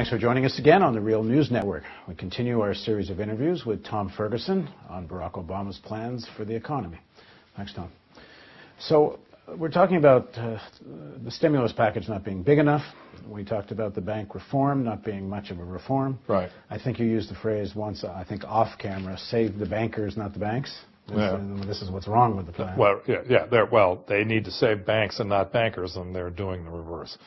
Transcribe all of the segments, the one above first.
Thanks for joining us again on the Real News Network. We continue our series of interviews with Tom Ferguson on Barack Obama's plans for the economy. Thanks, Tom. So we're talking about the stimulus package not being big enough. We talked about the bank reform not being much of a reform. Right. I think you used the phrase once, I think off camera, save the bankers, not the banks. This is what's wrong with the plan. Well, they need to save banks and not bankers, and they're doing the reverse.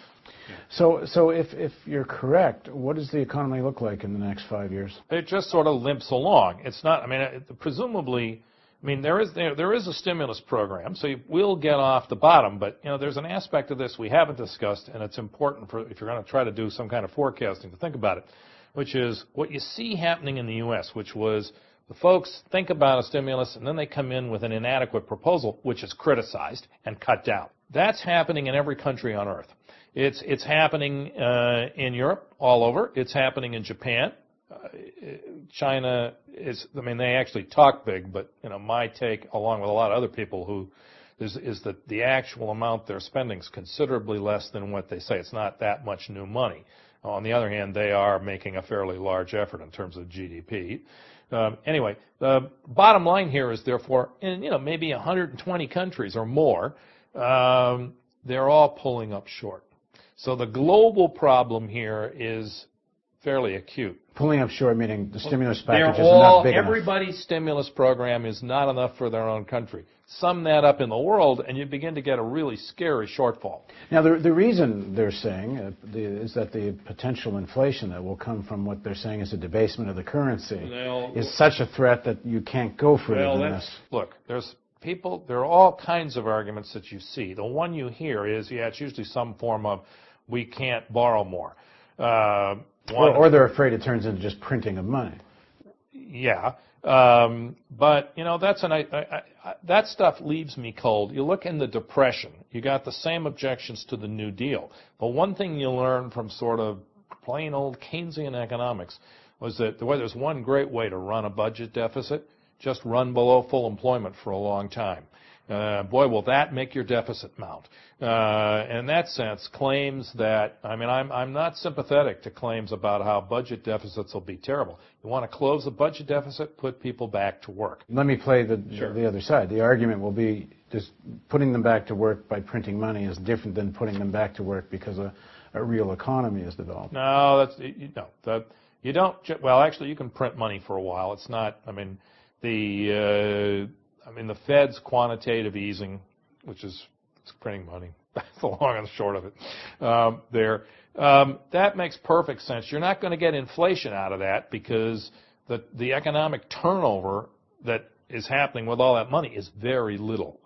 So if you're correct, what does the economy look like in the next 5 years? It just sort of limps along. It's not. I mean, presumably, there is a stimulus program, so you will get off the bottom. But there's an aspect of this we haven't discussed, and it's important for if you're going to try to do some kind of forecasting to think about it, which is what you see happening in the U.S., which was the folks think about a stimulus, and then they come in with an inadequate proposal, which is criticized and cut down. That's happening in every country on earth. It's happening in Europe, all over. It's happening in Japan. China is, they actually talk big, but my take, along with a lot of other people who, is that the actual amount they're spending is considerably less than what they say. It's not that much new money. On the other hand, they are making a fairly large effort in terms of GDP. Anyway, the bottom line here is, therefore, in maybe 120 countries or more, they're all pulling up short. So the global problem here is fairly acute. Pulling up short meaning the stimulus package is not big enough. Everybody's stimulus program is not enough for their own country. Sum that up in the world, and you begin to get a really scary shortfall. Now, the reason they're saying is that the potential inflation that will come from what they're saying is a debasement of the currency is such a threat that you can't go further than this. Look, there are all kinds of arguments that you see. The one you hear is, it's usually some form of, we can't borrow more. Or they're afraid it turns into just printing of money. Yeah, but that stuff leaves me cold. You look in the Depression, you got the same objections to the New Deal. But one thing you learn from sort of plain old Keynesian economics was that there's one great way to run a budget deficit: just run below full employment for a long time. Boy, will that make your deficit mount. In that sense, claims that, I'm not sympathetic to claims about how budget deficits will be terrible. You want to close the budget deficit, put people back to work. Let me play the other side. The argument will be just putting them back to work by printing money is different than putting them back to work because a real economy is developed. No, you don't. Well, actually, you can print money for a while. It's not. The Fed's quantitative easing, which is printing money, that's the long and the short of it, that makes perfect sense. You're not going to get inflation out of that because the economic turnover that is happening with all that money is very little.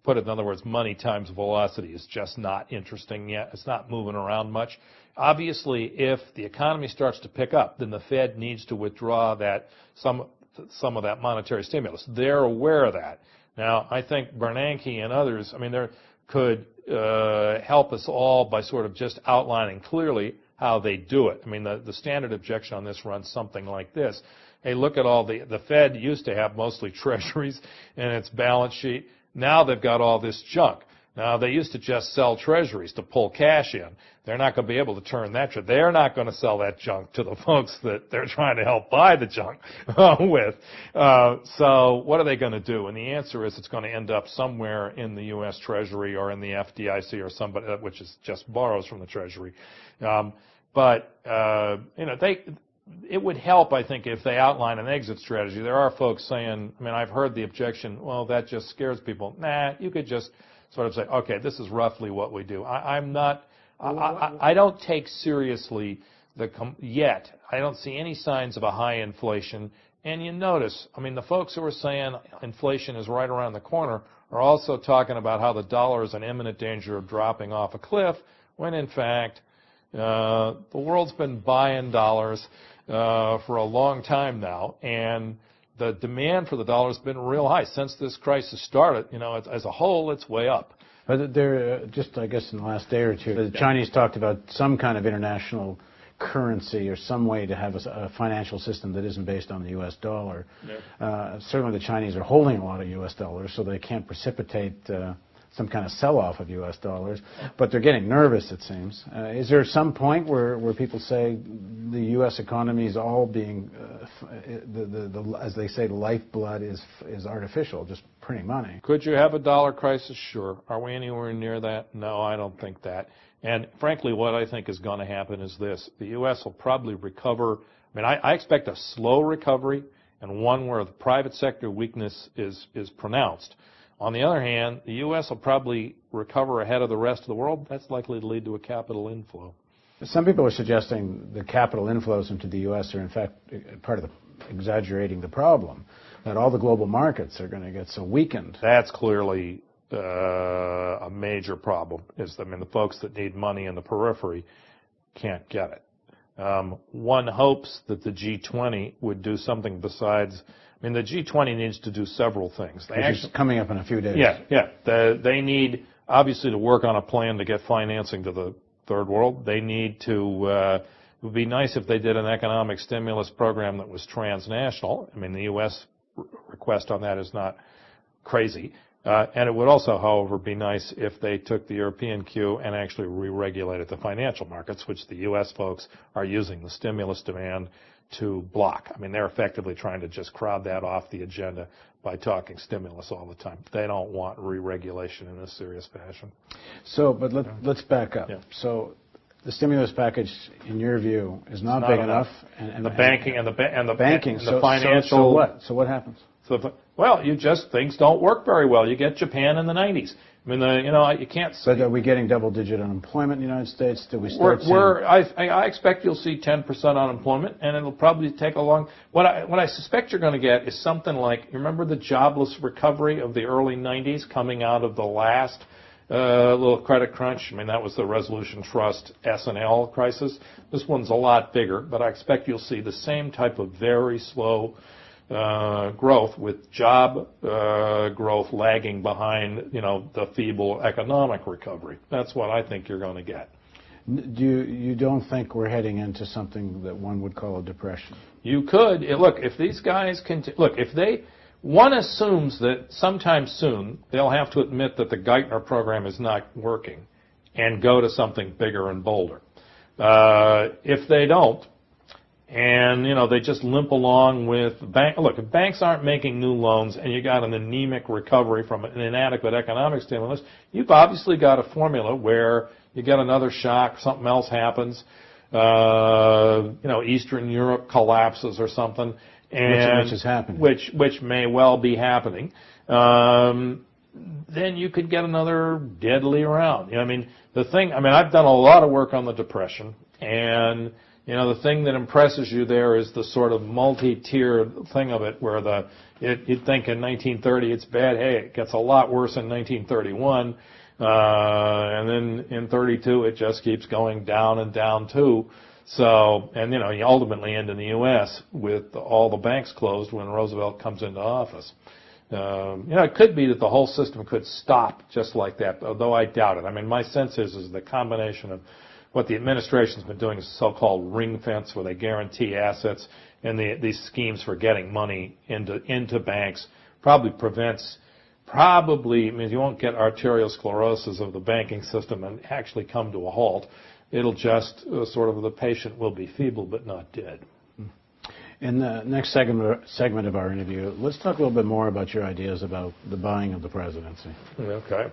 Put it in other words, money times velocity is just not interesting yet. It's not moving around much. Obviously, if the economy starts to pick up, then the Fed needs to withdraw some of that monetary stimulus. They're aware of that. Now, I think Bernanke and others, could help us all by sort of just outlining clearly how they do it. The standard objection on this runs something like this. Hey, look at all the Fed used to have mostly treasuries in its balance sheet. Now they've got all this junk. Now, they used to just sell treasuries to pull cash in. They're not going to be able to turn that. They're not going to sell that junk to the folks that they're trying to help buy the junk with. So what are they going to do? And the answer is it's going to end up somewhere in the U.S. Treasury or in the FDIC or somebody, which is just borrows from the Treasury. It would help, I think, if they outline an exit strategy. There are folks saying, I've heard the objection, well, that just scares people. Nah, you could just sort of say, okay, this is roughly what we do. I don't take seriously yet. I don't see any signs of a high inflation. And you notice, the folks who are saying inflation is right around the corner are also talking about how the dollar is in imminent danger of dropping off a cliff, when in fact the world's been buying dollars for a long time now, and the demand for the dollar has been real high since this crisis started. As a whole, it's way up. But just, I guess, in the last day or two, the Chinese talked about some kind of international currency or some way to have a financial system that isn't based on the U.S. dollar. Yeah. Certainly the Chinese are holding a lot of U.S. dollars, so they can't precipitate some kind of sell-off of U.S. dollars, but they're getting nervous, it seems. Is there some point where people say the U.S. economy is all being, as they say, the lifeblood is artificial, just printing money? Could you have a dollar crisis? Sure. Are we anywhere near that? No, I don't think that. And frankly, what I think is going to happen is this. The U.S. will probably recover. I mean, I expect a slow recovery and one where the private sector weakness is pronounced. On the other hand, the U.S. will probably recover ahead of the rest of the world. That's likely to lead to a capital inflow. Some people are suggesting the capital inflows into the U.S. are in fact part of exaggerating the problem, that all the global markets are going to get so weakened. That's clearly a major problem. The folks that need money in the periphery can't get it. One hopes that the G20 would do something besides. The G20 needs to do several things. Which is coming up in a few days. Yeah. They need, obviously, to work on a plan to get financing to the third world. They need to, it would be nice if they did an economic stimulus program that was transnational. The U.S. request on that is not crazy. And it would also, however, be nice if they took the European cue and actually re-regulated the financial markets, which the U.S. folks are using the stimulus demand to block. They're effectively trying to just crowd that off the agenda by talking stimulus all the time. They don't want re-regulation in a serious fashion. So, but let's back up. Yeah. So, the stimulus package, in your view, is not big enough. And the banking and the financial. So what? So what happens? Well, things don't work very well. You get Japan in the 90s. You can't. But are we getting double-digit unemployment in the United States? Do we start seeing? I expect you'll see 10% unemployment, and it'll probably take a long. What I suspect you're going to get is something like, you remember the jobless recovery of the early 90s coming out of the last little credit crunch? That was the Resolution Trust S&L crisis. This one's a lot bigger, but I expect you'll see the same type of very slow growth, with job growth lagging behind, the feeble economic recovery. That's what I think you're going to get. You don't think we're heading into something that one would call a depression? You could. Look, if these guys one assumes that sometime soon they'll have to admit that the Geithner program is not working and go to something bigger and bolder. If they don't, and, they just limp along with look, if banks aren't making new loans and you got an anemic recovery from an inadequate economic stimulus, you've obviously got a formula where you get another shock, something else happens, Eastern Europe collapses or something, and which is happening. Which may well be happening. Then you could get another deadly round. I've done a lot of work on the Depression, and the thing that impresses you there is the sort of multi-tiered thing of it, where you'd think in 1930 it's bad. Hey, it gets a lot worse in 1931, and then in 32 it just keeps going down and down too. So, and you ultimately end in the U.S. with all the banks closed when Roosevelt comes into office. It could be that the whole system could stop just like that, although I doubt it. My sense is the combination of what the administration's been doing is so-called ring fence, where they guarantee assets, and these schemes for getting money into banks probably you won't get arteriosclerosis of the banking system and actually come to a halt. It'll just the patient will be feeble but not dead. In the next segment of our interview, let's talk a little bit more about your ideas about the buying of the presidency. Okay.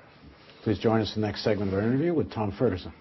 Please join us in the next segment of our interview with Tom Ferguson.